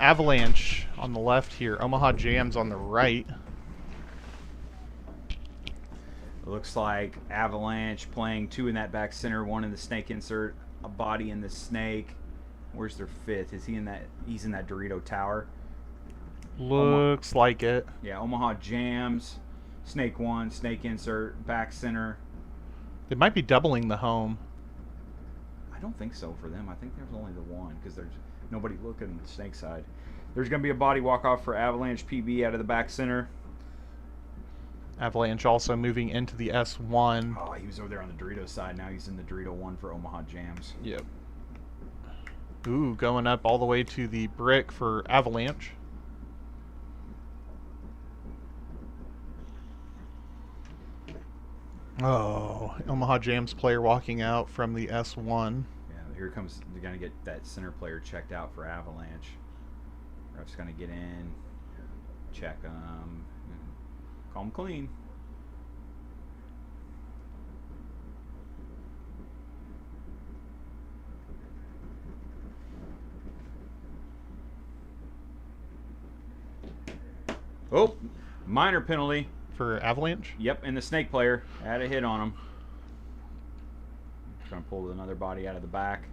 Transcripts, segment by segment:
Avalanche on the left here. Omaha Jams on the right. It looks like Avalanche playing 2 in that back center, 1 in the snake insert, a body in the snake. Where's their 5th? Is he in that? He's in that Dorito tower. Looks like it. Yeah, Omaha Jams, snake 1, snake insert, back center. They might be doubling the home. I don't think so for them. I think there's only the one because there's nobody looking at the snake side. There's going to be a body walk-off for Avalanche PB out of the back center. Avalanche also moving into the S1. Oh, he was over there on the Dorito side. Now he's in the Dorito 1 for Omaha Jams. Yep. Ooh, going up all the way to the brick for Avalanche. Oh, Omaha Jams player walking out from the S1. Yeah, here comes. They're going to get that center player checked out for Avalanche. Ref's going to get in, check them, call them clean. Oh, minor penalty. For Avalanche? Yep, and the snake player had a hit on him. Trying to pull another body out of the back.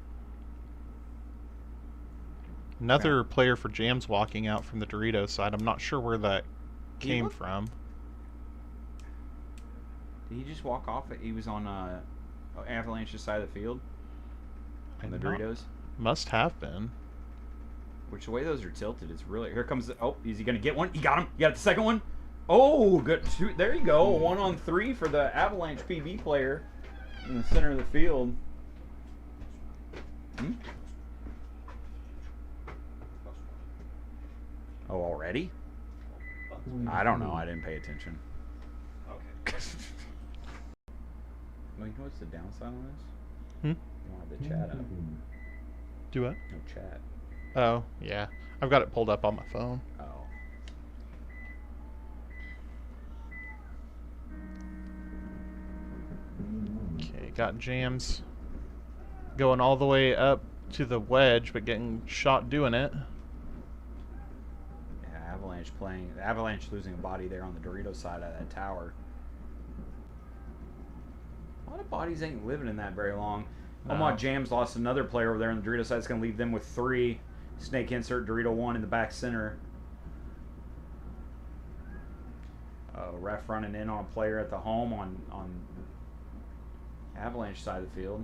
Another player for Jams walking out from the Dorito side. I'm not sure where that came from. Did he just walk off? He was on Avalanche's side of the field. On the Doritos. Must have been. Which the way those are tilted, it's really. Here comes the. Oh, is he gonna get one? He got him. He got the second one. Oh, good. There you go. 1 on 3 for the Avalanche PB player in the center of the field. Oh, already? I don't know. I didn't pay attention. Okay. Well, you know what's the downside on this? You don't have the chat up. Do what? No chat. Oh, yeah. I've got it pulled up on my phone. Oh. Okay, got Jams going all the way up to the wedge, but getting shot doing it. Yeah, Avalanche playing. Avalanche losing a body there on the Dorito side of that tower. A lot of bodies ain't living in that very long. No. Omaha Jams lost another player over there on the Dorito side. It's going to leave them with 3. Snake insert, Dorito 1 in the back center. Ref running in on a player at the home on Avalanche side of the field.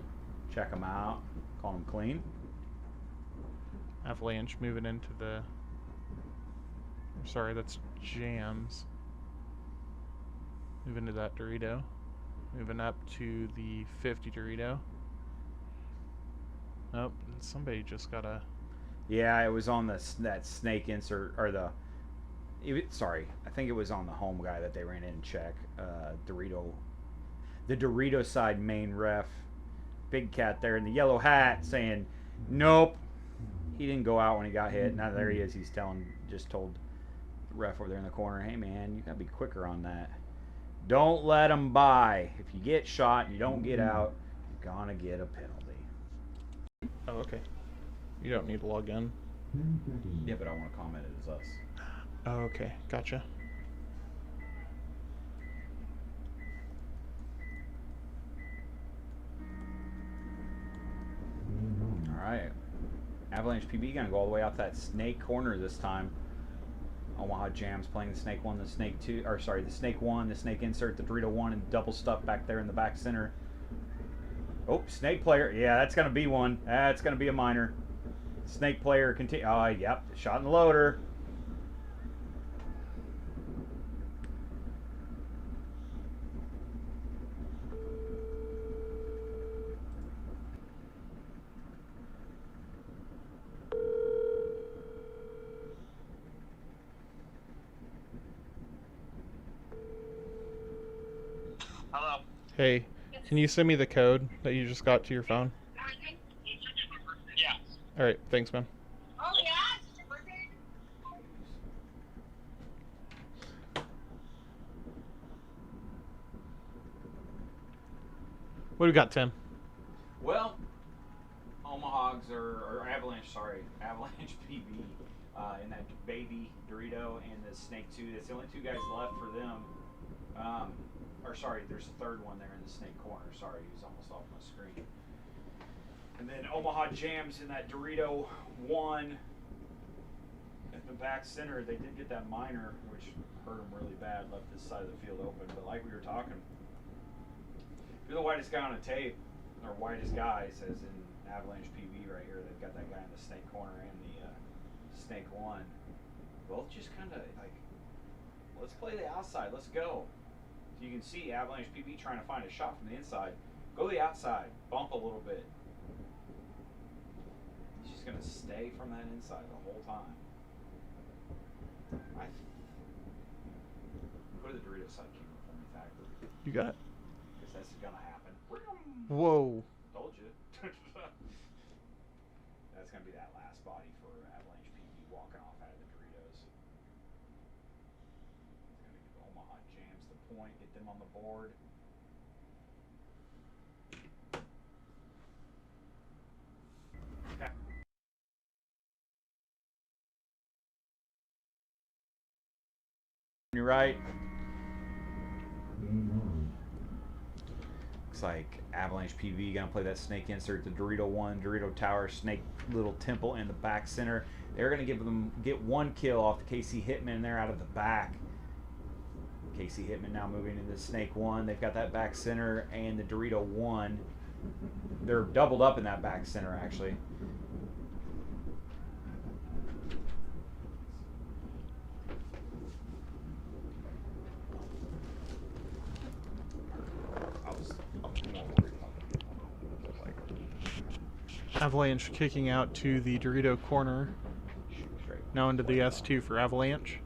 Check them out. Call them clean. Avalanche moving into the... I'm sorry, that's Jams. Moving to that Dorito. Moving up to the 50 Dorito. Nope, somebody just got a... Yeah, it was on that snake insert, or sorry, I think it was on the home guy that they ran in and check. Dorito. The Dorito side main ref. Big cat there in the yellow hat saying, nope. He didn't go out when he got hit. Now there he is. He's just told the ref over there in the corner, hey man, you gotta be quicker on that. Don't let him by. If you get shot and you don't get out, you're gonna get a penalty. Oh, okay. You don't need to log in. Yeah, but I want to comment it as us. Oh, okay. Gotcha. Alright. Avalanche PB gonna go all the way out that snake corner this time. Omaha Jams playing the snake 1, the snake 2, or sorry, the snake 1, the snake insert, the Dorito 1, and double stuff back there in the back center. Oh, snake player. Yeah, that's gonna be one. That's gonna be a minor. Snake player continue. Oh, yep. Shot in the loader. Hello. Hey, can you send me the code that you just got to your phone? Yeah. Alright, thanks, man. Oh yeah. What do we got, Tim? Well, Omaha's or Avalanche, sorry, Avalanche PB in that baby Dorito and the Snake 2. That's the only two guys left for them. Or sorry, there's a third one there in the Snake corner. Sorry, he was almost off my screen. And then Omaha Jams in that Dorito 1 at the back center. They did get that minor, which hurt them really bad, left this side of the field open. But like we were talking, if you're the whitest guy on the tape, or whitest guys, as in Avalanche PV right here, they've got that guy in the Snake corner and the Snake 1. Both just kind of like, let's play the outside, let's go. So you can see Avalanche PV trying to find a shot from the inside. Go the outside, bump a little bit. He's just going to stay from that inside the whole time. Go to the Dorito side keeper for me, Thacker. You got it. Because that's going to happen. Whoa. Told you. That's going to be that last body for Avalanche PV walking off out of the Doritos. It's going to give Omaha Jams the point, get them on the board. Okay. You're right. Looks like Avalanche PV gonna play that Snake insert, the Dorito 1, Dorito Tower, Snake little temple in the back center. They're gonna get one kill off the KC Hitman there out of the back. KC Hitman now moving into Snake 1. They've got that back center and the Dorito 1. They're doubled up in that back center actually. Avalanche kicking out to the Dorito corner. Now into the S2 for Avalanche.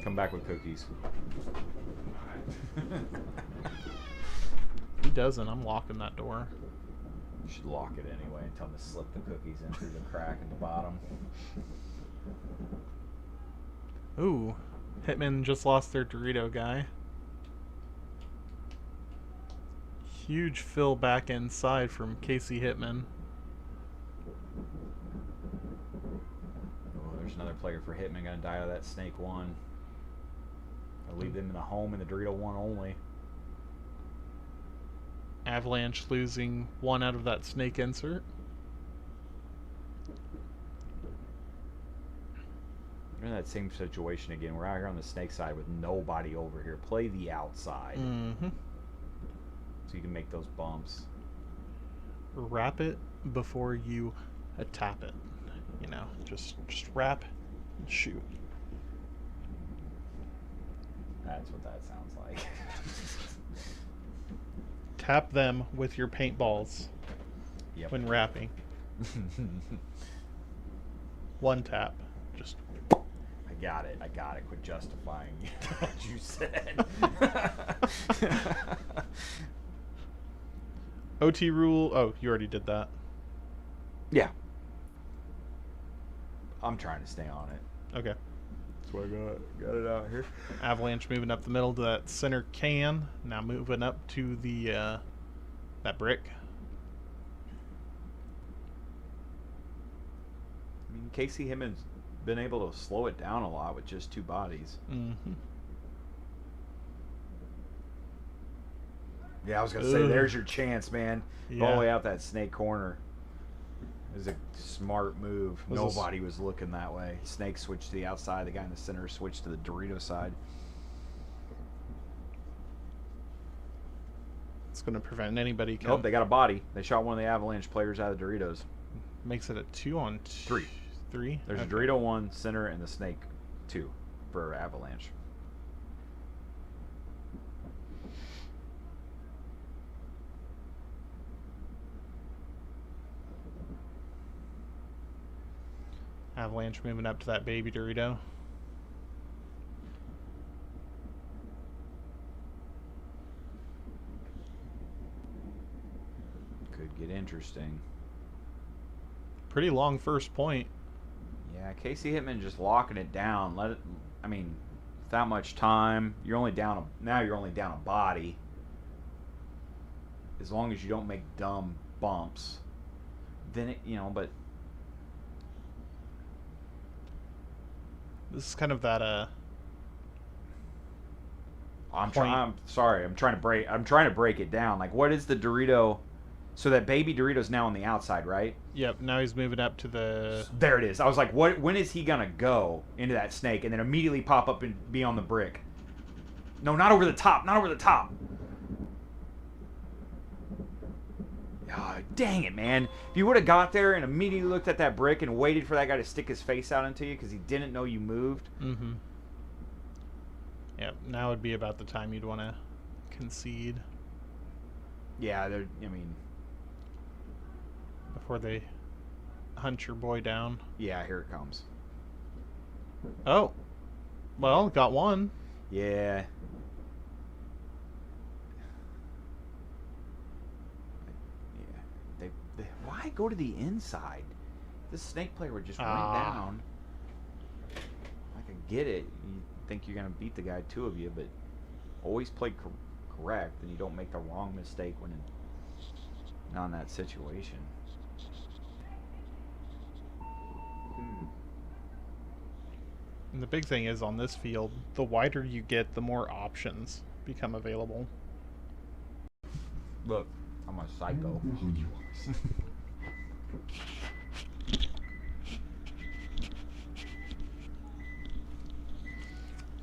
Come back with cookies. He doesn't. I'm locking that door. You should lock it anyway and tell him to slip the cookies in through the crack at the bottom. Ooh. Hitman just lost their Dorito guy. Huge fill back inside from KC Hitman. Oh, there's another player for Hitman gonna die out of that Snake 1. I'll leave them in the home in the Dorito 1 only. Avalanche losing one out of that Snake insert. We're in that same situation again. We're out here on the Snake side with nobody over here. Play the outside. Mm-hmm. So you can make those bumps. Wrap it before you tap it. You know, just wrap and shoot. That's what that sounds like. Tap them with your paintballs Yep. when wrapping. One tap. Just. I got it. Quit justifying what you said. OT rule. Oh, you already did that. Yeah. I'm trying to stay on it. Okay. That's why I got it out here. Avalanche moving up the middle to that center can. Now moving up to the that brick. I mean, Casey Himmon's been able to slow it down a lot with just two bodies. Mm-hmm. Yeah, I was going to say, there's your chance, man. Go all the way out that Snake corner. It was a smart move. Nobody was looking that way. Snake switched to the outside. The guy in the center switched to the Dorito side. It's going to prevent anybody. Nope, they got a body. They shot one of the Avalanche players out of the Doritos. Makes it a 2-on-2. Three? There's a Dorito 1, center, and the Snake 2 for Avalanche. Avalanche moving up to that baby Dorito. Could get interesting. Pretty long first point. Yeah, Casey Hitman just locking it down. Let it. I mean, without much time, you're only down. Now you're only down a body. as long as you don't make dumb bumps, then it, you know, but This is kind of that I'm sorry. I'm trying to break it down. Like, what is the Dorito? So that baby Dorito's now on the outside, right? Yep, now he's moving up to the... There it is. I was like, what? When is he gonna go into that snake and then immediately pop up and be on the brick? No, not over the top. Not over the top. Oh, dang it, man. If you would have got there and immediately looked at that brick and waited for that guy to stick his face out into you because he didn't know you moved. Mm-hmm. Yep, now would be about the time you'd want to concede. Yeah, I mean... Before they hunt your boy down. Yeah, here it comes. Oh. Well, got one. Yeah. Why go to the inside? This snake player would just run down. I could get it. You think you're going to beat the guy, two of you, but always play correct, and you don't make the wrong mistake when not in that situation. And the big thing is on this field, the wider you get, the more options become available. Look, I'm a psycho.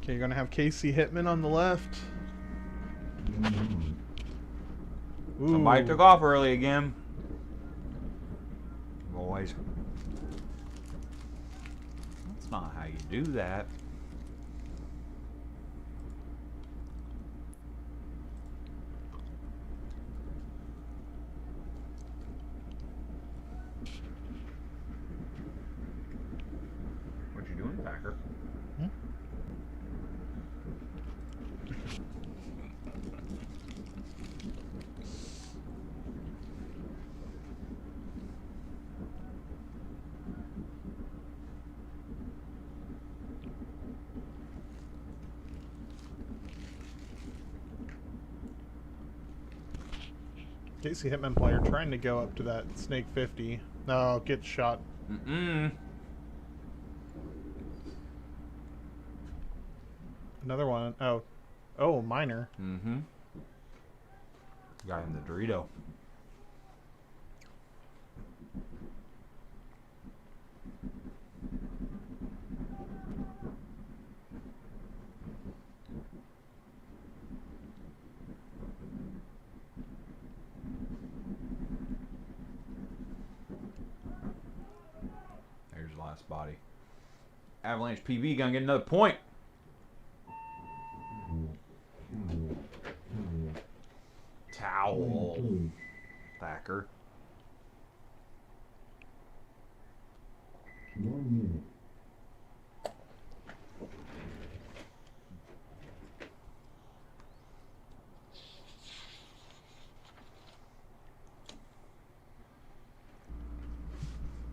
Okay, you're going to have Casey Hitman on the left. Ooh. Somebody took off early again. Boys. That's not how you do that. What you doing, Packer? Casey Hitman player trying to go up to that Snake 50. No, get shot. Another one. Oh. Oh, minor. Got him the Dorito. There's the last body. Avalanche PB gonna get another point. Towel. Thacker.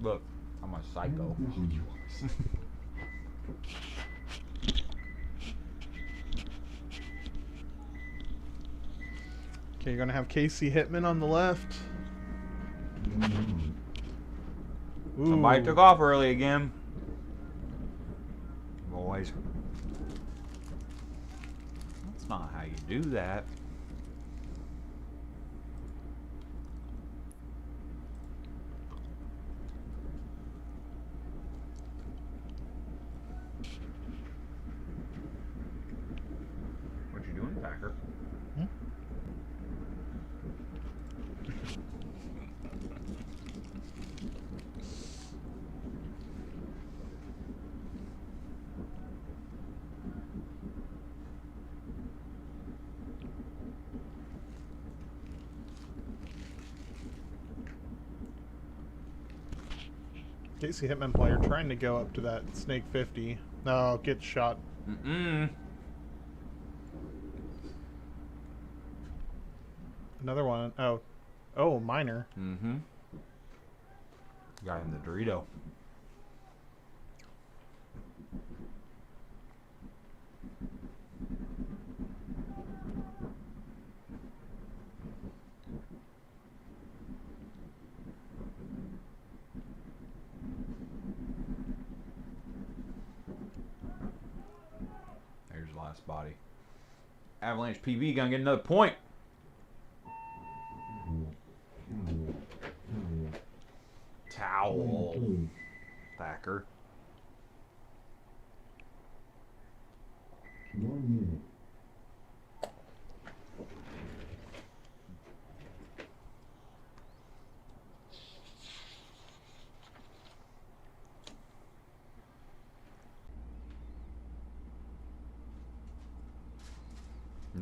Look, I'm a psycho. Okay, you're going to have Casey Hitman on the left. Ooh. Somebody took off early again. Boys. That's not how you do that. What you doing, Packer? Casey Hitman player trying to go up to that Snake 50. No, get shot. Another one. Oh. Oh, minor. Got him the Dorito. body. Avalanche PB gonna get another point. Towel. Thacker. And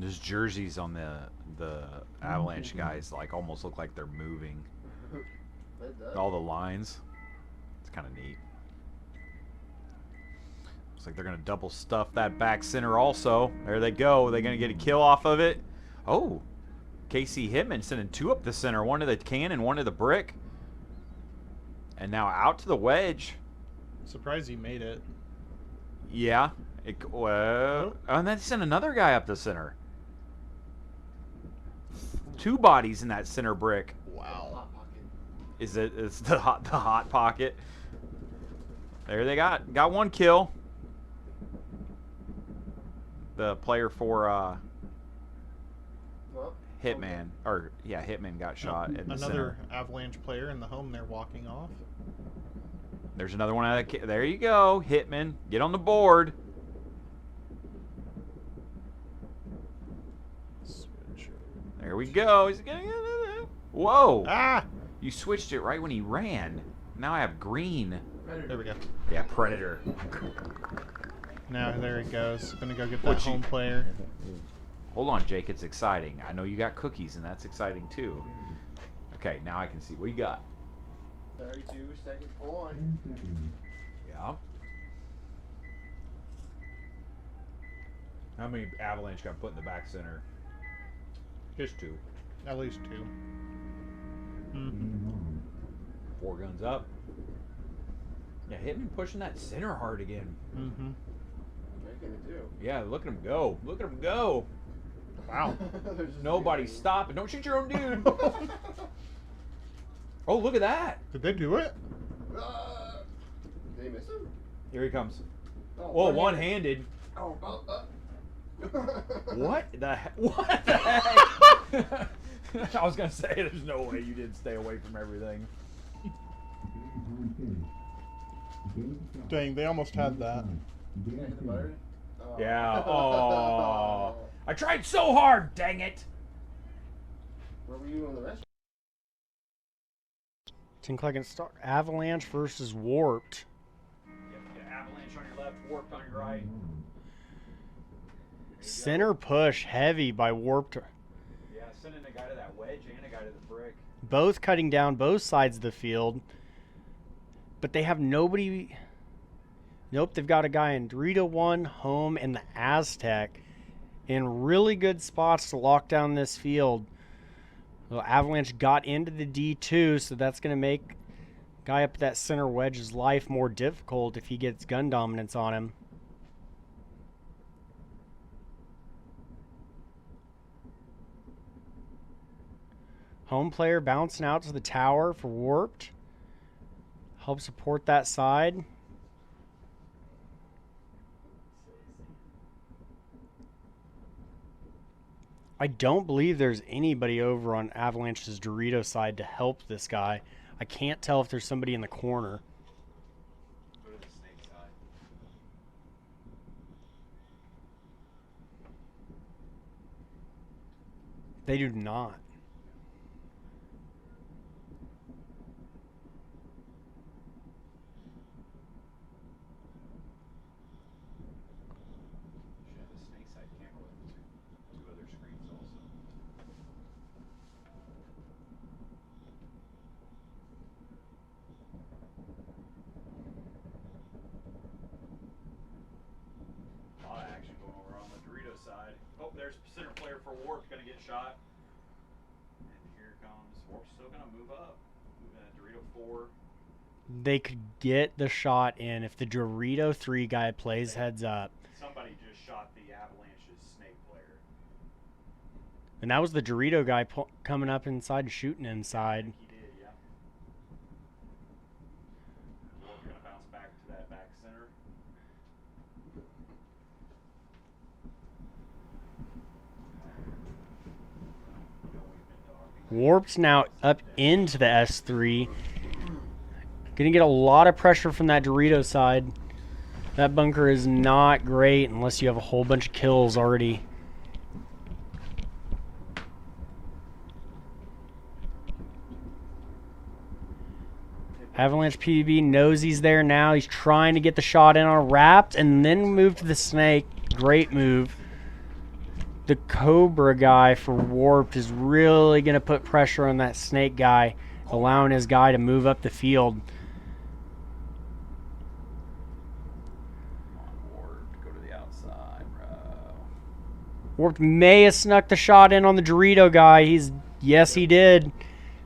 those jerseys on the Avalanche guys like almost look like they're moving. All the lines. It's kind of neat. Looks like they're going to double stuff that back center also. There they go. Are they going to get a kill off of it? Oh. KC Hitman sending two up the center. One to the can and one to the brick. And now out to the wedge. Surprised he made it. Yeah. Well, and then he sent another guy up the center. Two bodies in that center brick. Wow. Is it? It's the hot pocket. There they got one kill. The player for Hitman, or yeah, Hitman got shot in the Another center. Avalanche player in the home. They're walking off. There's another one out of there. You go, Hitman. Get on the board. Switch. There we go. He's getting. Whoa! Ah! You switched it right when he ran. Now I have green. There we go. Yeah, Predator. Now there it goes. Gonna go get that home player. Hold on, Jake. It's exciting. I know you got cookies, and that's exciting too. Okay, now I can see what you got. 32 seconds point. Yeah. How many Avalanche got put in the back center? Just two. At least two. Mm-hmm. 4 guns up. Yeah, Hitman pushing that center hard again. Mm-hmm. Making it do. Yeah, look at him go. Look at him go. Wow. Nobody's stopping. Don't shoot your own dude. Oh, look at that. Did they do it? Did they miss him? Here he comes. Oh, Whoa, one-handed. Oh, What the heck? What the heck? I was going to say, there's no way you didn't stay away from everything. Dang, they almost had that. You gonna hit the butter? Oh. Yeah. Oh. I tried so hard, dang it. Where were you on the rest? Think like it's Avalanche versus Warped. Yep, Avalanche on your left, Warped on your right. Center push heavy by Warped. Yeah, sending a guy to that wedge and a guy to the brick. Both cutting down both sides of the field. But they have nobody. Nope, they've got a guy in Dorito 1, home, and the Aztec in really good spots to lock down this field. Well, Avalanche got into the D2, so that's going to make guy up that center wedge's life more difficult if he gets gun dominance on him. Home player bouncing out to the tower for Warped. Help support that side. I don't believe there's anybody over on Avalanche's Dorito side to help this guy. I can't tell if there's somebody in the corner. Go to the snake side. They do not. Should have the snake side camera with 2 other screens also. A lot of action going over on the Dorito side. Oh, there's center player for Warp gonna get shot. And here comes Warp's still gonna move up. Dorito 4. They could get the shot in if the Dorito 3 guy plays heads up. Somebody just shot the Avalanche's snake player. And that was the Dorito guy coming up inside and shooting I inside. think he did, yeah. Warp's gonna bounce back to that back center. Warped's now up into the S3. Gonna get a lot of pressure from that Dorito side. That bunker is not great unless you have a whole bunch of kills already. Avalanche PB knows he's there now. He's trying to get the shot in on Wrapped and then move to the Snake. Great move. The Cobra guy for Warped is really going to put pressure on that Snake guy, allowing his guy to move up the field. Warped, go to the outside, bro. Warped may have snuck the shot in on the Dorito guy. Yes, he did.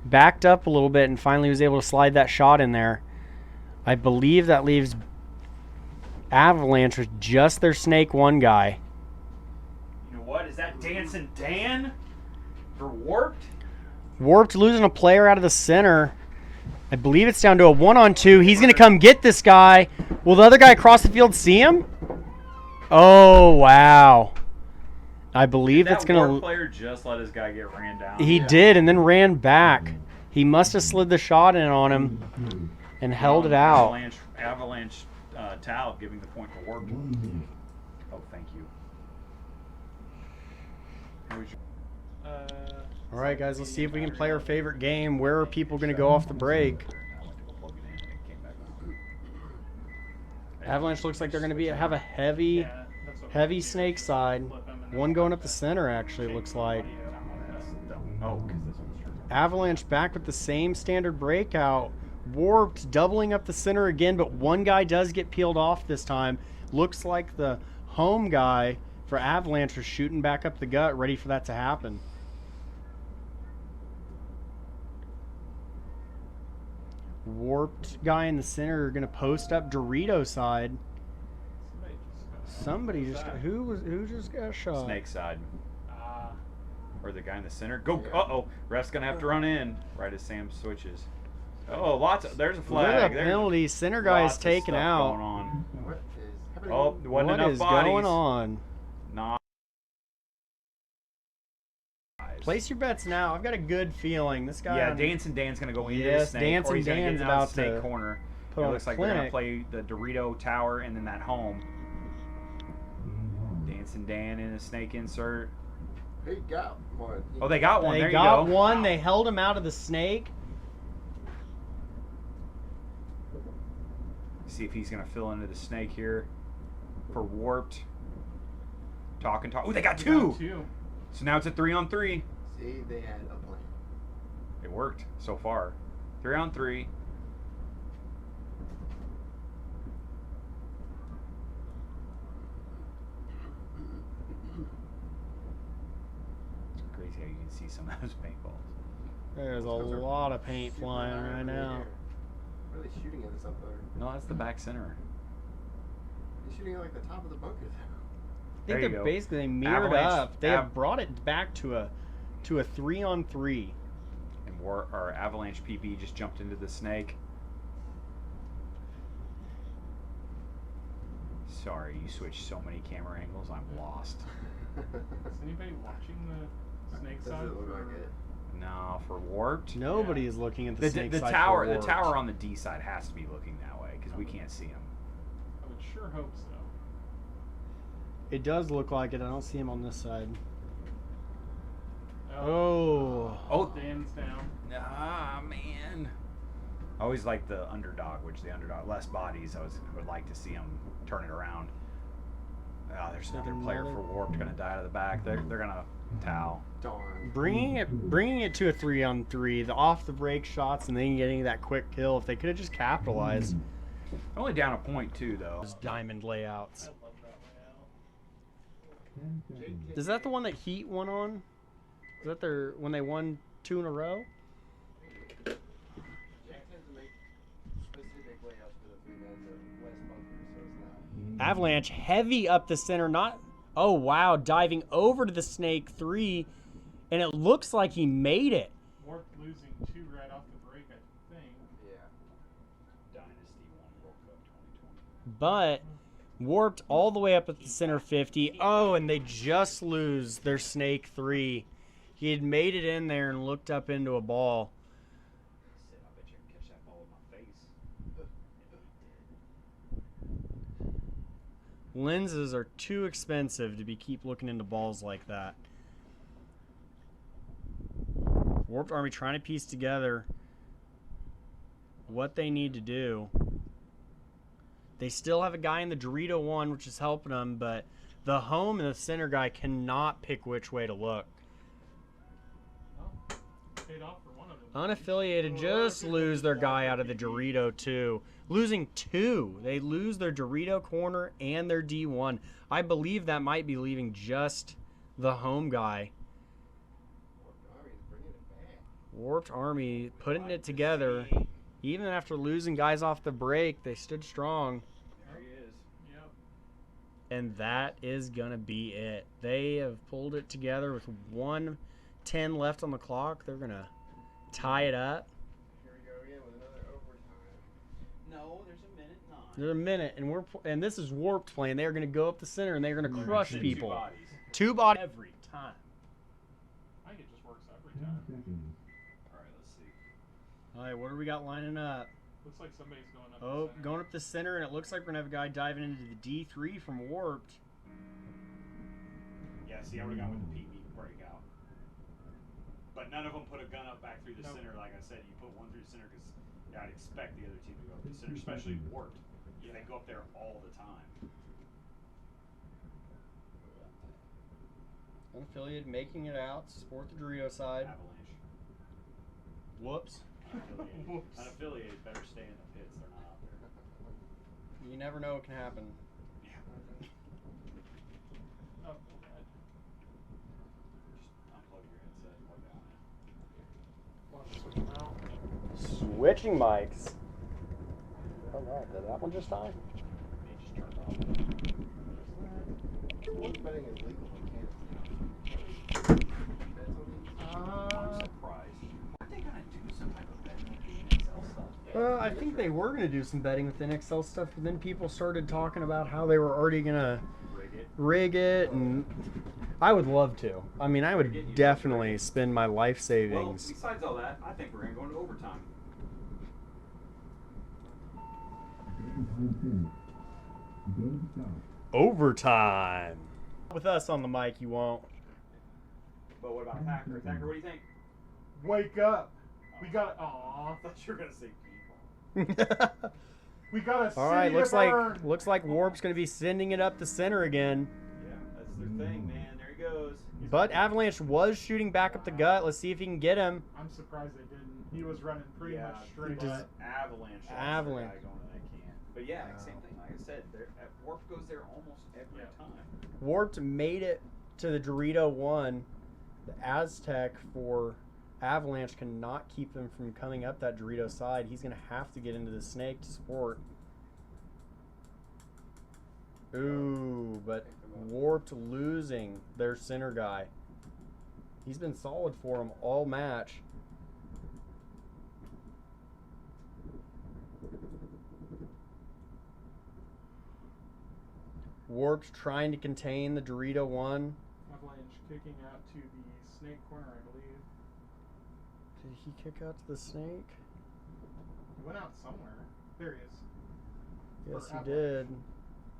Backed up a little bit and finally was able to slide that shot in there. I believe that leaves Avalanche with just their Snake 1 guy. You know what? Is that Dancing Dan for Warped? Warped losing a player out of the center. I believe it's down to a 1-on-2. He's going to come get this guy. Will the other guy across the field see him? Oh, wow. I believe that's going Warped to... player just let his guy get ran down. He did, and then ran back. He must have slid the shot in on him and held it out. Avalanche Tau giving the point for Warped. Oh, thank you. How was your... All right, guys, let's see if we can play our favorite game. Where are people going to go off the break? Avalanche looks like they're going to have a heavy Snake side. One going up the center, actually, looks like. Oh, because this one's true. Avalanche back with the same standard breakout. Warped doubling up the center again, but one guy does get peeled off this time. Looks like the home guy for Avalanche was shooting back up the gut, ready for that to happen. Warped guy in the center are going to post up Dorito side. Somebody just got, who just got shot? Snake side. Or the guy in the center. Go. Uh-oh. Ref's going to have to run in right as Sam switches. Oh, there's a flag. Look at that penalty. Center guy is taken out. Going on. What is happening? Oh, there wasn't What enough is bodies. going on? Nah. Place your bets now. I've got a good feeling. This guy. Yeah, Dancing Dan's going to go into the Yes, Snake. Dancing Or he's gonna Dan's get down about the Snake to corner. put It on looks a like they're going to clinic. play the Dorito tower and then that home. Dancing Dan in a Snake insert. He got one. Oh, they got one. They There got you go. one. They held him out of the Snake. See if he's going to fill into the Snake here for Warped. Talk. Oh, they got two. So now it's a 3-on-3. See, they had a plan. It worked so far. 3-on-3. It's crazy how you can see some of those paintballs. There's a lot of paint flying right now. What are they shooting at this up there? No, that's the back center. They're shooting at like the top of the bunker though. I There think you go. basically mirrored Avalanche- up. They have brought it back to a 3-on-3. And our Avalanche PB just jumped into the Snake. Sorry, you switched so many camera angles, I'm lost. Is anybody watching the Snake Does side? it look like it? No, for Warped. Nobody is looking at the Snake the side. tower, for the Warped. tower on the D side has to be looking that way because we can't see him. I would sure hope so. It does look like it. I don't see him on this side. Oh, Oh, Dan's down. ah, man. I always like the underdog, less bodies. I would like to see him turn it around. Oh, there's another player for Warped going to die out of the back. They're going to towel. Darn. Bringing it to a 3-on-3, the off the break shots, and then getting that quick kill. If they could have just capitalized. Only down a point too, though. Those diamond layouts. I love that layout. Is that the one that Heat won on? Is that their when they won 2 in a row? Jack tends to make specific layouts for the 3 men to west bunker, so it's not. Avalanche heavy up the center, not. Oh wow, diving over to the Snake 3, and it looks like he made it. Warped losing 2 right off the break, I think. Yeah. Dynasty 1 World Cup 2020. But Warped all the way up at the center 50. Oh, and they just lose their Snake 3. He had made it in there and looked up into a ball. I said, I bet you can catch that ball with my face. Lenses are too expensive to be keep looking into balls like that. Warped Army trying to piece together what they need to do. They still have a guy in the Dorito 1, which is helping them, but the home and the center guy cannot pick which way to look. Oh, paid off for one of them. Unaffiliated just lose their guy out of the Dorito 2. Losing 2. They lose their Dorito corner and their D1. I believe that might be leaving just the home guy. Warped Army putting it together. Even after losing guys off the break, they stood strong. There he is. Yep. And that is going to be it. They have pulled it together with 1:10 left on the clock. They're going to tie it up. Here we go again with another overtime. No, there's a minute 9. There's a minute, and this is Warped playing. They are going to go up the center, and they're going to crush Two people. bodies. Two bodies every time. I think it just works every time. All right, let's see. All right, what do we got lining up? Looks like somebody's going up. Oh, the center. going up the center, and it looks like we're going to have a guy diving into the D3 from Warped. Yeah, see, I would have gone with the PB breakout. But none of them put a gun up back through the Nope. center. Like I said, you put one through the center because I'd expect the other team to go up the center, especially Warped. Yeah, they go up there all the time. Unaffiliated making it out. Support the Dorito side. Avalanche. Whoops. Unaffiliated. Whoops. Unaffiliated better stay in the pits. They're not out there. You never know what can happen. Yeah. Oh, God. Just unplug your headset and work on it. Watch it switch them out. Switching mics. Oh no, did that one just die? It just turned off. Sports betting is legal in Kansas. Bets on these? I'm surprised. Aren't they gonna do some type of betting with the NXL stuff? I think they were going to do some betting with NXL stuff, but then people started talking about how they were already going to rig it, and I would love to. I mean, I would definitely spend my life Well, savings. besides all that, I think we're gonna go into overtime. Overtime. With us on the mic, you won't. But what about Thacker? Thacker, what do you think? Wake up. We got. Aw. I thought you were gonna say Paintball. We got a city All right, to burn. looks like Warp's going to be sending it up the center again. Yeah, that's their thing, man. There he goes. But Avalanche was shooting back up the gut. Let's see if he can get him. I'm surprised they didn't. He was running pretty Yeah, much straight but up. Avalanche. lost Avalanche. their guy going to that can. But yeah, same thing. Like I said, Warp goes there almost every time. Warped made it to the Dorito 1. The Aztec for Avalanche cannot keep them from coming up that Dorito side. He's going to have to get into the snake to support. Ooh, but Warped losing their center guy. He's been solid for him all match. Warped trying to contain the Dorito 1. Avalanche kicking out to the snake corner, I believe. Did he kick out to the snake? He went out somewhere. There he is. Yes, For he did.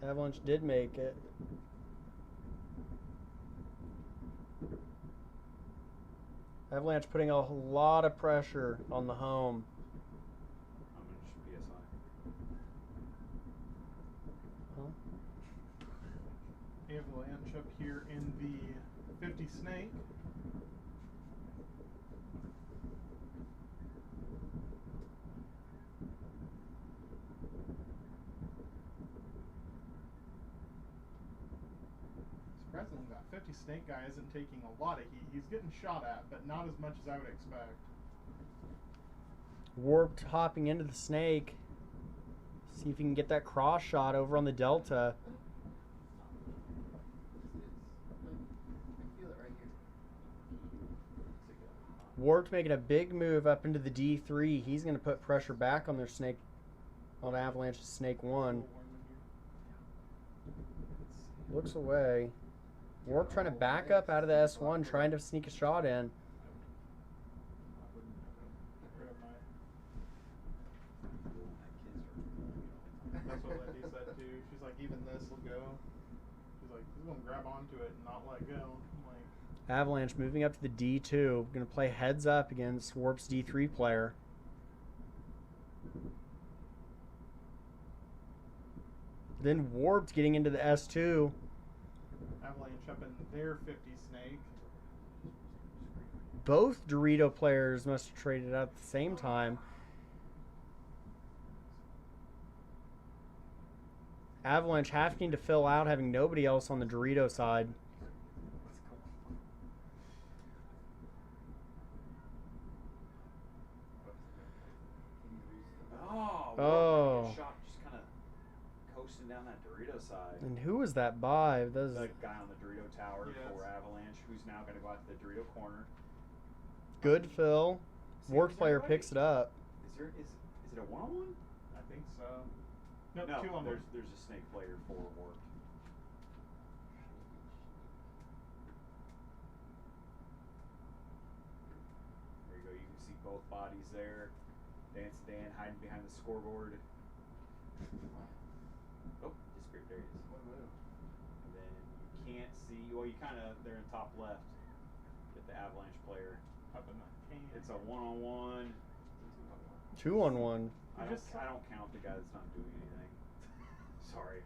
Avalanche did make it. Avalanche putting a lot of pressure on the home. I'm gonna just PSI. Avalanche up here in the 50 snake. Surprisingly, that 50 snake guy isn't taking a lot of heat. He's getting shot at, but not as much as I would expect. Warped hopping into the snake. See if he can get that cross shot over on the Delta. I feel it right here. Warped making a big move up into the D3. He's going to put pressure back on their snake, on Avalanche's snake 1. Looks away. Warp trying to back up out of the S1, trying to sneak a shot in. That's what Lindy said too. She's like, even this will go. She's like, he's gonna grab onto it and not let go. I'm like, Avalanche moving up to the D2. Going to play heads up against Warp's D3 player. Then Warp's getting into the S2. Avalanche up in their 50 snake. Both Dorito players must have traded out at the same time. Avalanche having to fill out, having nobody else on the Dorito side. Oh. Shot just kind of coasting down that Dorito side. And who was that by? That was The guy on the Dorito tower Yes. for Avalanche, who's now going to go out to the Dorito corner. good fill. Warp Is there player anybody? picks it up. Is it a one-on-one? I think so. No, No, 2 on there's 1. there's a snake player for Warp. There you go. You can see both bodies there. Dance Dan hiding behind the scoreboard. Oh, disappeared. There he is. And then you can't see. Well, you kind of they're in top left. Get the Avalanche player. Up in the can. It's a one-on-one. 2-on-1. I don't count the guy that's not doing anything. Sorry,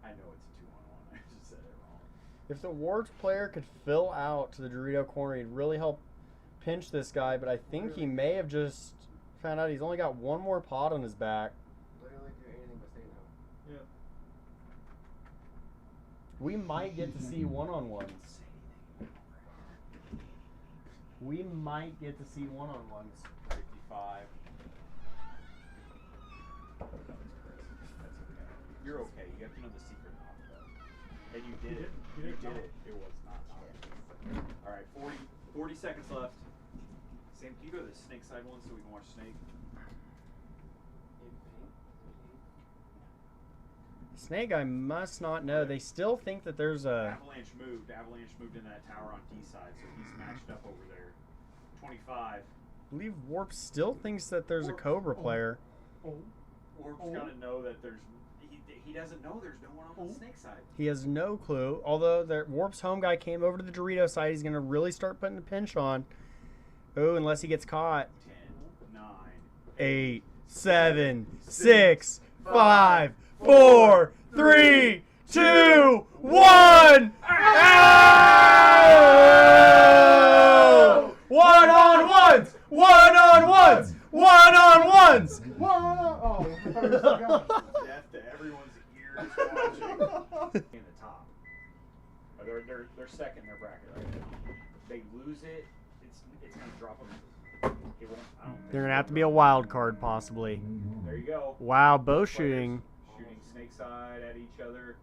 I know it's a 2-on-1. I just said it wrong. If the Warped player could fill out to the Dorito corner, he'd really help pinch this guy, but I think he may have just found out he's only got one more pot on his back. Literally do anything but stay now. Yeah. We might get to see one-on-ones. We might get to see one-on-ones. 55. You're okay. You have to know the secret knock though. And you did it. You You did did knock. it. It was not knock. Alright, 40 seconds left. Sam, can you go to the snake side one so we can watch Snake? Snake Guy must not know. They still think that there's a... Avalanche moved. Avalanche moved in that tower on D side, so he's matched up over there. 25. I believe Warp still thinks that there's a Cobra player. Warp's gotta know that there's. He doesn't know there's no one on the snake side. He has no clue. Although Warp's home guy came over to the Dorito side, he's going to really start putting the pinch on. Oh, unless he gets caught. 10, 9, 8, 7, 6, 5, 4, 3, 2, 1. One-on-ones! One-on-ones! One-on-ones! Oh, I thought you were still going. death to everyone's ears watching. In the top. They're second in their bracket right now. They lose it, it's gonna drop them. It won't, I don't think They're going to have to be a wild card, possibly. There you go. Wow, bow Players shooting. Shooting snake side at each other.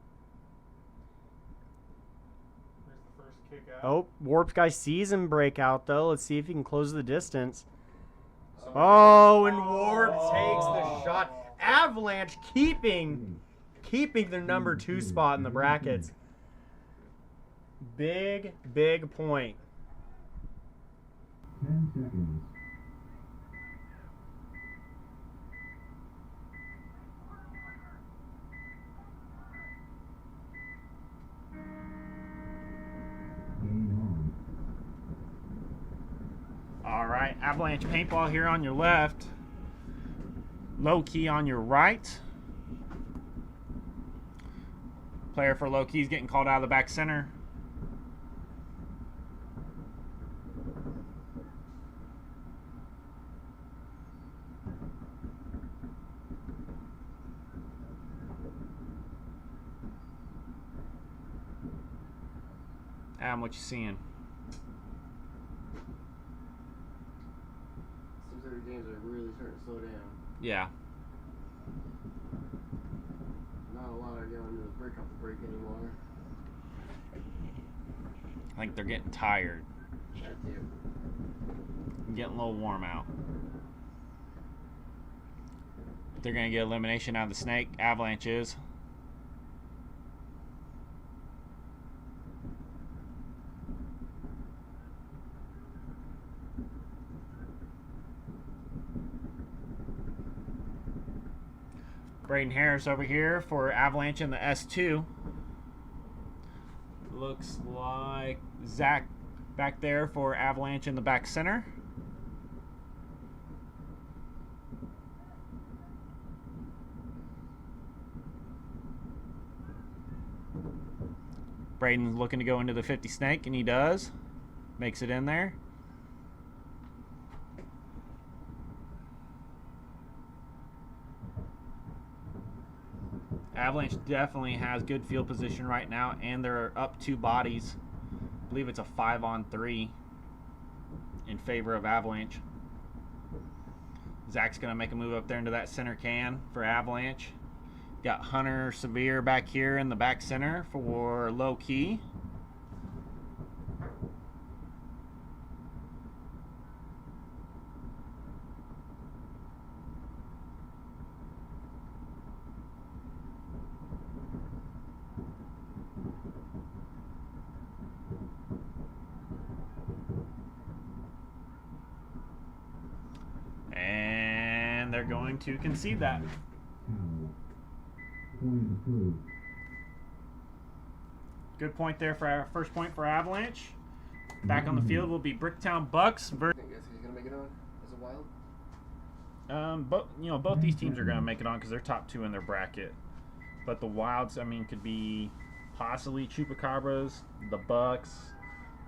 There's the first kick out. Oh, Warp's guy sees him break out, though. Let's see if he can close the distance. Oh, and Warp takes the shot. Avalanche keeping the number 2 spot in the brackets. Big point. 10 seconds. Game on. All right, Avalanche Paintball here on your left. Low key on your right. Player for low key is getting called out of the back center. Adam, what you seeing? Seems like the games are really starting to slow down. Yeah. Not a lot are going to the break off the break anymore. I think they're getting tired. That too. Getting a little warm out. They're going to get elimination out of the snake. Avalanche is. Braden Harris over here for Avalanche in the S2. Looks like Zach back there for Avalanche in the back center. Braden's looking to go into the 50 snake, and he does. Makes it in there. Avalanche definitely has good field position right now, and they're up 2 bodies. I believe it's a 5-on-3 in favor of Avalanche. Zach's going to make a move up there into that center can for Avalanche. Got Hunter Severe back here in the back center for Low Key. And they're going to concede that. Point approved. Good point there for our first point for Avalanche. Back on the field will be Bricktown Bucks. I guess he's gonna make it on as a Wild. Both these teams are going to make it on because they're top 2 in their bracket. But the Wilds, I mean, could be possibly Chupacabras, the Bucks.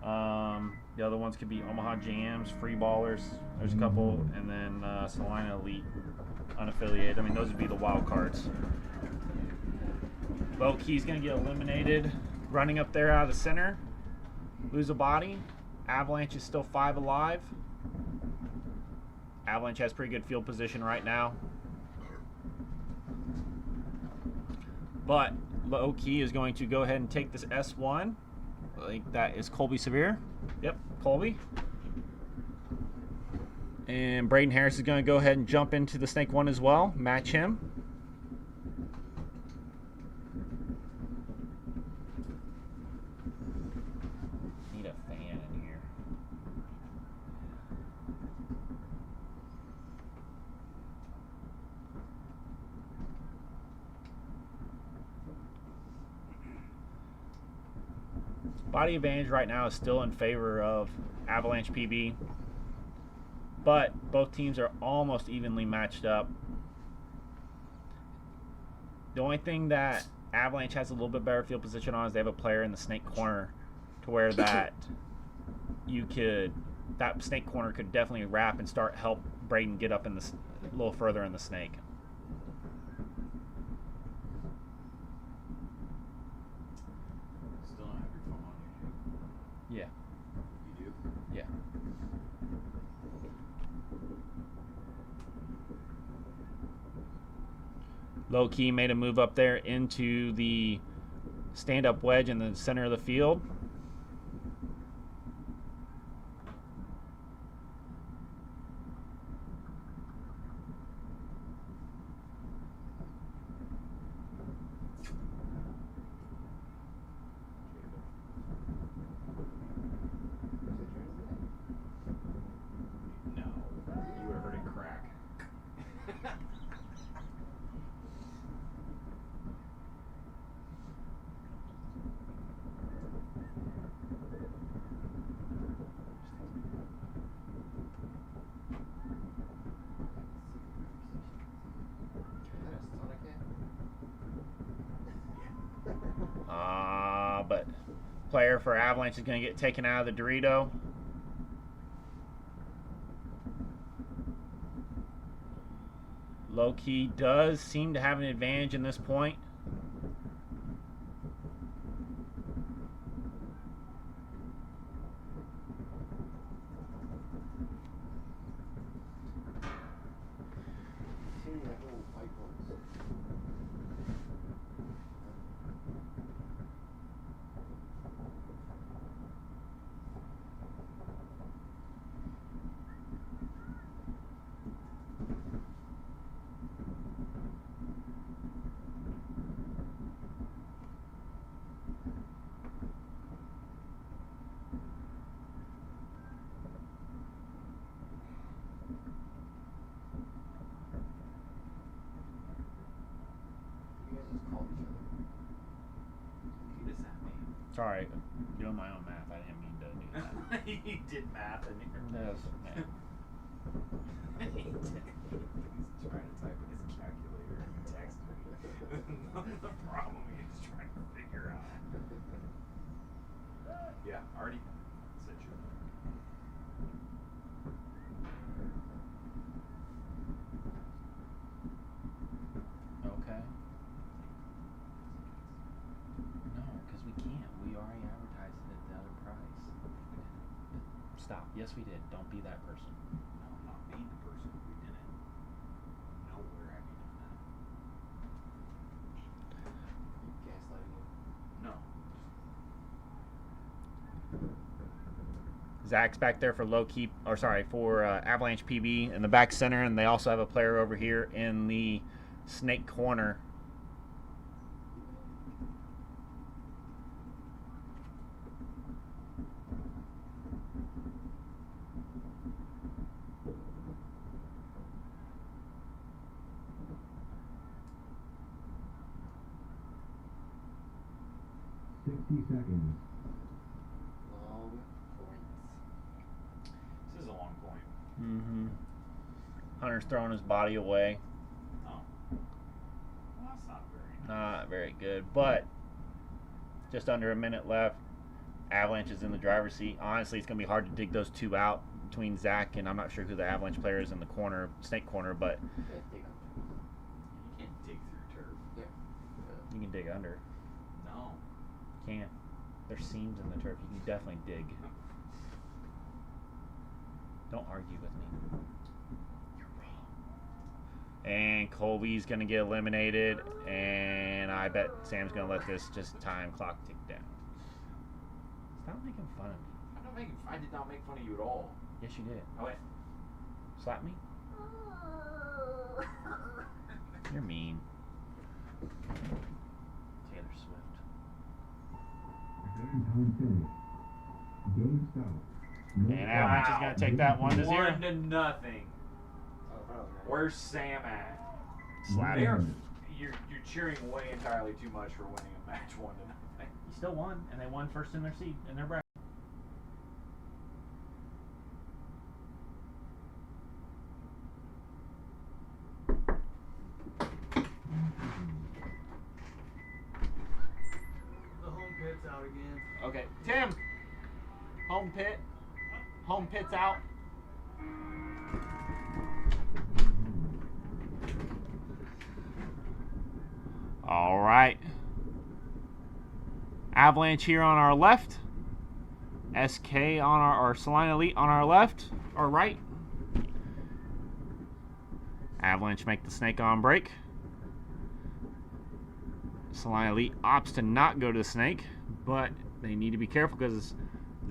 The other ones could be Omaha Jams, Free Ballers. There's a couple, and then Salina Elite, unaffiliated. I mean, those would be the wild cards. Low Key's going to get eliminated. Running up there out of the center. Lose a body. Avalanche is still 5 alive. Avalanche has pretty good field position right now. But Low Key is going to go ahead and take this S1. I think that is Colby Severe. Yep, Colby. And Braden Harris is going to go ahead and jump into the Snake 1 as well. Match him. Need a fan in here. Body advantage right now is still in favor of Avalanche PB, but both teams are almost evenly matched up. The only thing that Avalanche has a little bit better field position on is they have a player in the snake corner to where that snake corner could definitely wrap and help Braden get up in a little further in the snake. Still don't have your phone on you. Yeah. You do? Yeah. Low Key made a move up there into the stand-up wedge in the center of the field. No. You would have heard it crack. But player for Avalanche is going to get taken out of the Dorito. Low Key does seem to have an advantage in this point. sorry. Doing my own math. I didn't mean to do that. You did math in here. No, man. He's trying to type in his calculator and text me. The problem he's trying to figure out. Yeah, already sent you. Okay. No, because we can't. We already advertised it at the other price. Stop. Yes, we did. Don't be that person. No, I'm not being the person. We didn't. Nowhere have you done Gaslighting you. that. No. Zach's back there for for Avalanche PB in the back center, and they also have a player over here in the snake corner. Seconds. Long points. This is a long point. Mm-hmm. Hunter's throwing his body away. Oh. Well, that's not very nice. Not very good, but just under a minute left. Avalanche is in the driver's seat. Honestly, it's going to be hard to dig those two out between Zach and I'm not sure who the Avalanche player is in the corner, snake corner, but Yeah, dig on. You can't dig through turf. Yeah. you can dig under. No. Can't. There's seams in the turf. You can definitely dig. Don't argue with me. You're wrong. And Colby's going to get eliminated, and I bet Sam's going to let this just time clock tick down. Stop making fun of me. I'm not making. I did not make fun of you at all. Yes, you did. I went. Slap me? You're mean. Taylor Swift. Time finished. Game stop. And Avalanche is going to take that 1-0. 1-0. Oh, probably right. Where's Sam at? Slap They're, him. you're cheering way entirely too much for winning a match 1-0. He still won, and they won first in their seed, in their bracket. The home pit's out again. Okay, Tim. Home pit. Home pit's out. All right. Avalanche here on our left. SK on our, or Salina Elite on our left or right. Avalanche make the snake on break. Salina Elite opts to not go to the snake, but they need to be careful because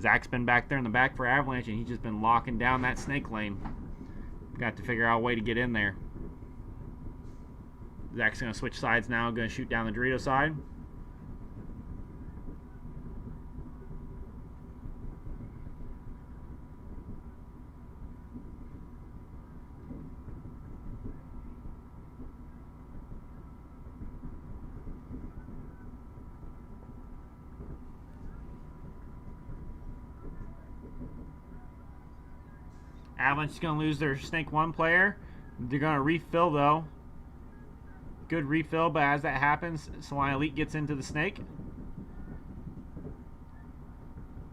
Zach's been back there in the back for Avalanche and he's just been locking down that snake lane. Got to figure out a way to get in there. Zach's going to switch sides now, going to shoot down the Dorito side. Avalanche is going to lose their Snake 1 player. They're going to refill, though. Good refill, but as that happens, Salina Elite gets into the Snake.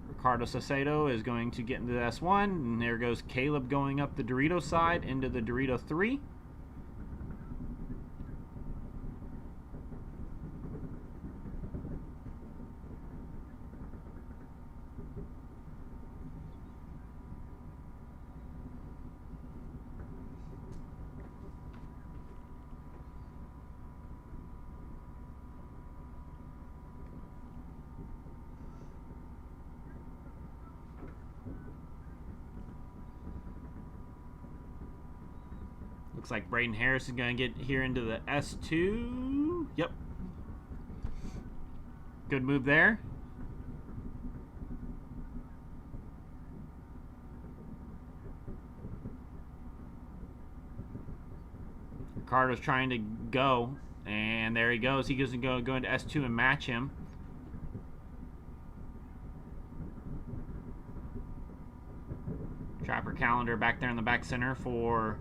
Ricardo Saucedo is going to get into the S1. And there goes Caleb going up the Dorito side into the Dorito 3. Looks like Braden Harris is going to get here into the S2. Yep. Good move there. Ricardo's trying to go, and there he goes. He goes and go into S2 and match him. Trapper Calendar back there in the back center for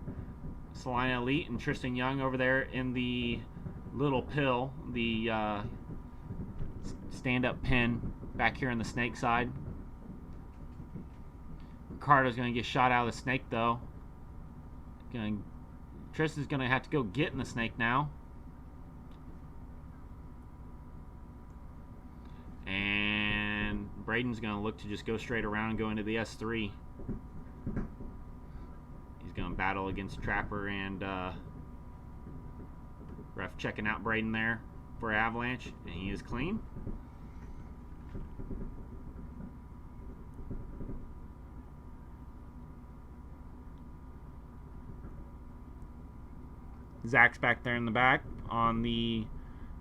Salina Elite, and Tristan Young over there in the little pill, the stand-up pin back here on the snake side. Ricardo's going to get shot out of the snake, though. Tristan's going to have to go get in the snake now. And Braden's going to look to just go straight around and go into the S3. He's going to battle against Trapper and ref checking out Braden there for Avalanche, and he is clean. Zach's back there in the back on the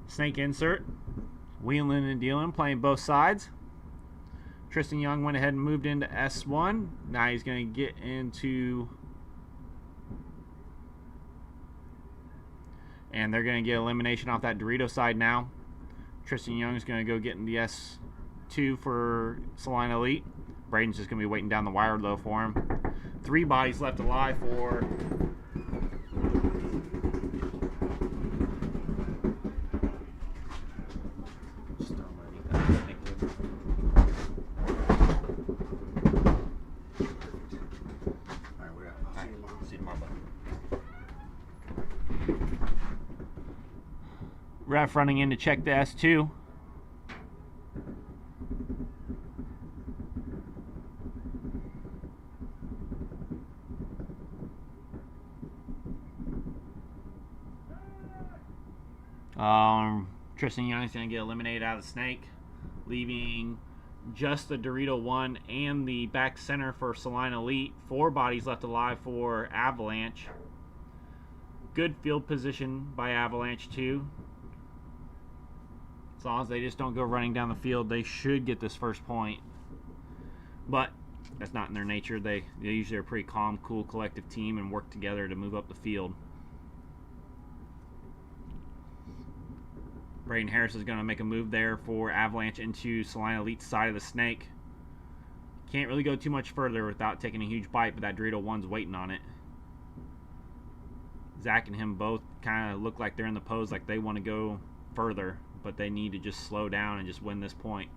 snake insert, wheeling and dealing, playing both sides. Tristan Young went ahead and moved into S1. Now he's going to get into, and they're going to get elimination off that Dorito side now. Tristan Young is going to go get in the S2 for Salina Elite. Braden's just going to be waiting down the wire though for him. 3 bodies left alive for ref running in to check the S2. Tristan Young's going to get eliminated out of the snake, leaving just the Dorito 1 and the back center for Salina Elite. 4 bodies left alive for Avalanche. Good field position by Avalanche too. As long as they just don't go running down the field, they should get this first point. But that's not in their nature. They usually are a pretty calm, cool, collective team and work together to move up the field. Braden Harris is going to make a move there for Avalanche into Salina Elite's side of the snake. Can't really go too much further without taking a huge bite, but that Dorito 1's waiting on it. Zach and him both kind of look like they're in the pose, like they want to go further, but they need to just slow down and just win this point.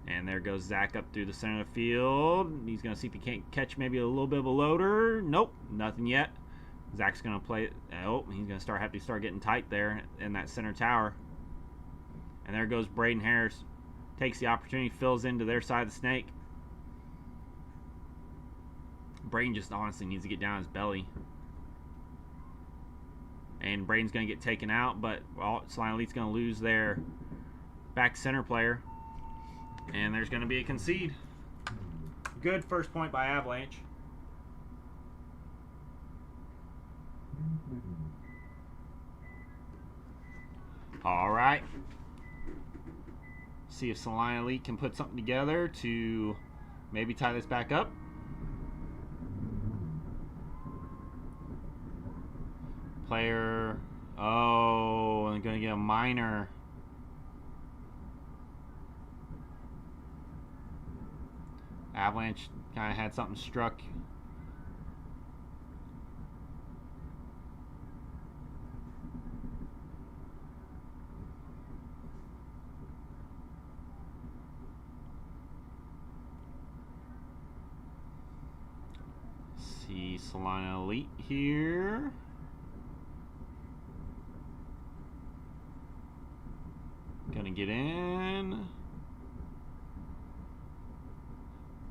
And there goes Zach up through the center of the field. He's going to see if he can't catch maybe a little bit of a loader. Nope, nothing yet. Zach's going to play it. Oh, he's going to have to start getting tight there in that center tower. And there goes Braden Harris. Takes the opportunity, fills into their side of the snake. Braden just honestly needs to get down his belly. And Braden's going to get taken out, but Salina Elite's going to lose their back center player. And there's going to be a concede. Good first point by Avalanche. All right. See if Salina Elite can put something together to maybe tie this back up. Player, oh, I'm going to get a minor. Avalanche kind of had something struck. See Salina Elite here. Gonna get in.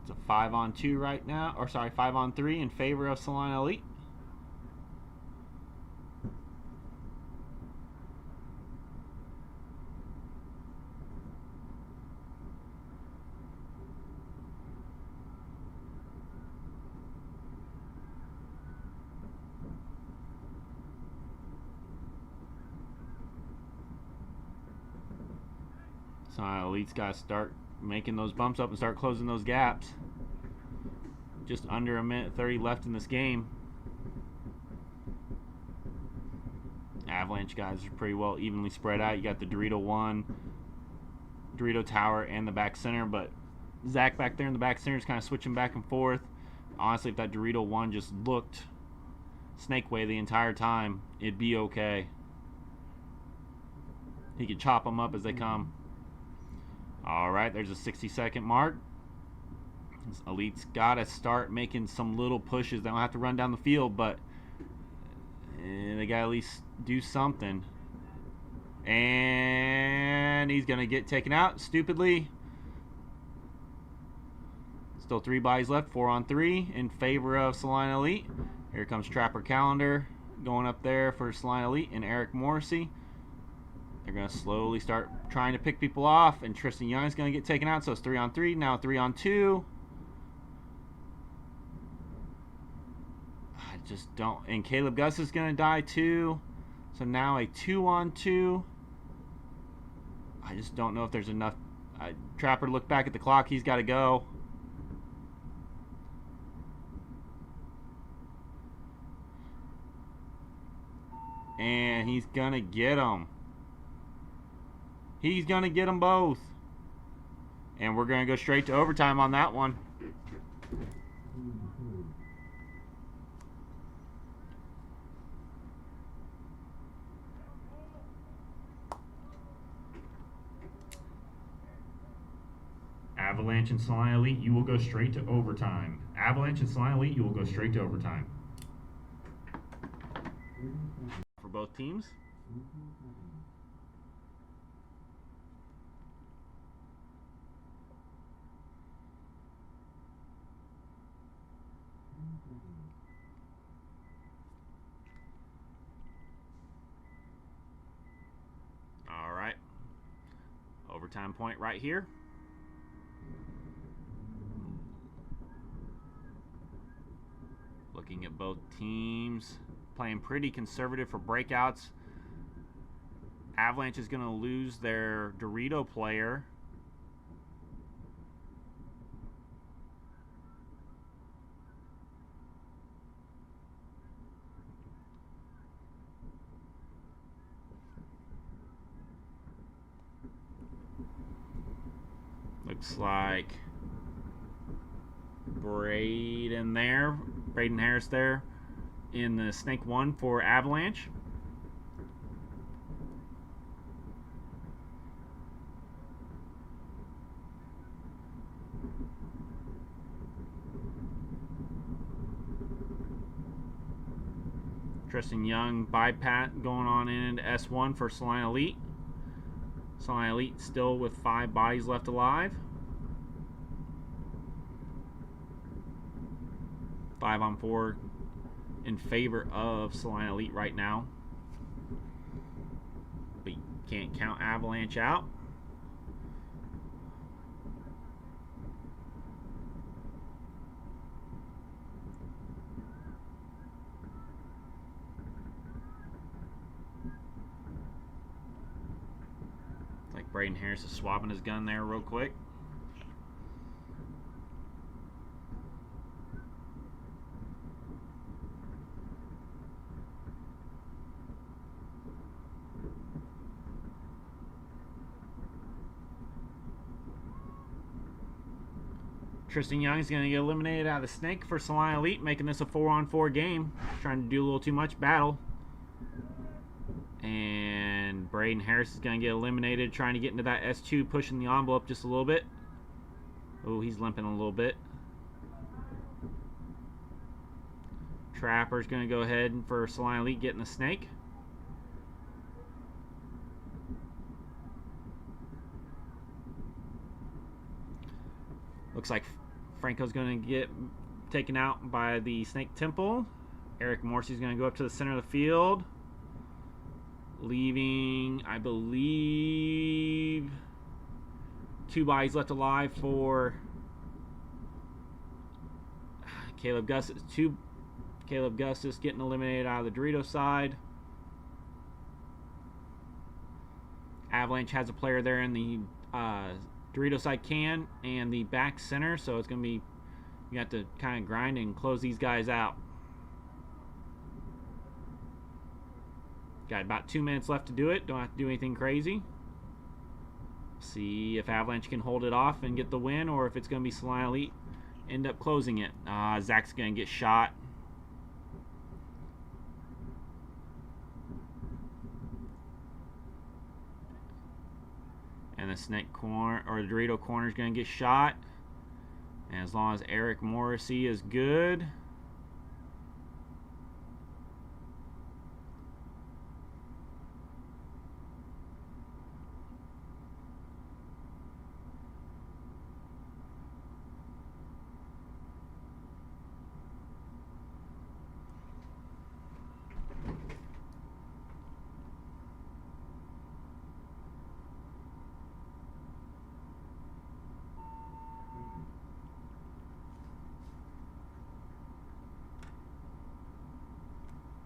It's a 5-on-2 right now, or sorry, 5-on-3 in favor of Salina Elite. Salina Elite's got to start making those bumps up and start closing those gaps. Just under 1:30 left in this game. Avalanche guys are pretty well evenly spread out. You got the Dorito 1, Dorito Tower, and the back center, but Zach back there in the back center is kind of switching back and forth. Honestly, if that Dorito one just looked snake way the entire time, it'd be okay. He could chop them up as they come. All right, there's a 60-second mark. This Elite's got to start making some little pushes. They don't have to run down the field, but they got to at least do something. And he's going to get taken out stupidly. Still 3 bodies left, 4 on 3 in favor of Salina Elite. Here comes Trapper Calendar going up there for Salina Elite and Eric Morrissey. They're going to slowly start trying to pick people off, and Tristan Young is going to get taken out, so it's 3 on 3, now 3 on 2. I just don't, and Caleb Gus is going to die too, so now a 2 on 2. I just don't know if there's enough. Trapper looked back at the clock, he's got to go. And he's going to get them. He's going to get them both. And we're going to go straight to overtime on that one. Avalanche and Salina Elite, you will go straight to overtime. Avalanche and Salina Elite, you will go straight to overtime. For both teams. All right. Overtime point right here. Looking at both teams, playing pretty conservative for breakouts. Avalanche is going to lose their Dorito player. Looks like Braden Harris there in the Snake 1 for Avalanche. Tristan Young bypass going on into S1 for Salina Elite. Salina Elite still with 5 bodies left alive. 5 on 4 in favor of Salina Elite right now. But you can't count Avalanche out. It's like Braden Harris is swapping his gun there real quick. Tristan Young is going to get eliminated out of the Snake for Salina Elite, making this a 4-on-4 game. Trying to do a little too much battle. And Braden Harris is going to get eliminated, trying to get into that S2, pushing the envelope just a little bit. Oh, he's limping a little bit. Trapper's going to go ahead for Salina Elite, getting the Snake. Looks like Franco's going to get taken out by the Snake Temple. Eric Morrissey's going to go up to the center of the field, leaving, I believe, 2 bodies left alive for Caleb Gustis. Caleb Gustis getting eliminated out of the Dorito side. Avalanche has a player there in the Dorito side can and the back center, so it's going to be, you have to kind of grind and close these guys out. Got about 2 minutes left to do it. Don't have to do anything crazy. See if Avalanche can hold it off and get the win, or if it's going to be Salina Elite end up closing it. Zach's gonna get shot. And the snake corner or the Dorito corner is gonna get shot. And as long as Eric Morrissey is good,